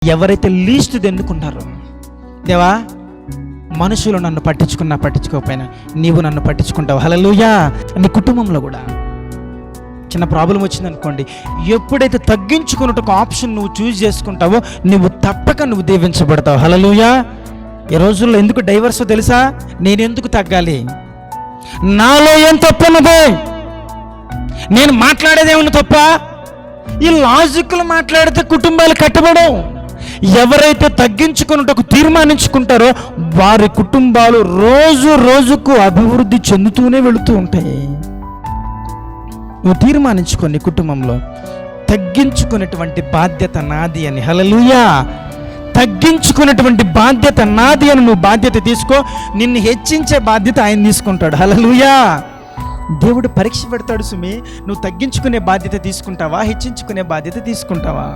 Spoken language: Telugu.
ఎవరైతే లీస్ట్ ఎన్నుకుంటారో, దేవా మనుషులు నన్ను పట్టించుకున్నా పట్టించుకోకపోయినా నీవు నన్ను పట్టించుకుంటావు, హల్లెలూయా. నీ కుటుంబంలో కూడా చిన్న ప్రాబ్లం వచ్చిందనుకోండి, ఎప్పుడైతే తగ్గించుకున్నట్టు ఒక ఆప్షన్ నువ్వు చూస్ చేసుకుంటావో నువ్వు దీవించబడతావు, హల్లెలూయా. ఈ రోజుల్లో ఎందుకు డైవర్స్ తెలుసా? నేను ఎందుకు తగ్గాలి, నాలో ఏం తప్పున్నది, నేను మాట్లాడేదేమన్నా తప్ప? ఈ లాజిక్లు మాట్లాడితే కుటుంబాలు కట్టబడవు. ఎవరైతే తగ్గించుకున్నట్టు తీర్మానించుకుంటారో వారి కుటుంబాలు రోజు రోజుకు అభివృద్ధి చెందుతూనే వెళుతూ ఉంటాయి. నువ్వు తీర్మానించుకొని కుటుంబంలో తగ్గించుకునేటువంటి బాధ్యత నాది అని, హల్లెలూయా. తగ్గించుకునేటువంటి బాధ్యత నాది అని నువ్వు బాధ్యత తీసుకో. నిన్ను హెచ్చించే బాధ్యత ఆయన తీసుకుంటాడు, హల్లెలూయా. దేవుడు పరీక్ష పెడతాడు సుమి, నువ్వు తగ్గించుకునే బాధ్యత తీసుకుంటావా, హెచ్చించుకునే బాధ్యత తీసుకుంటావా?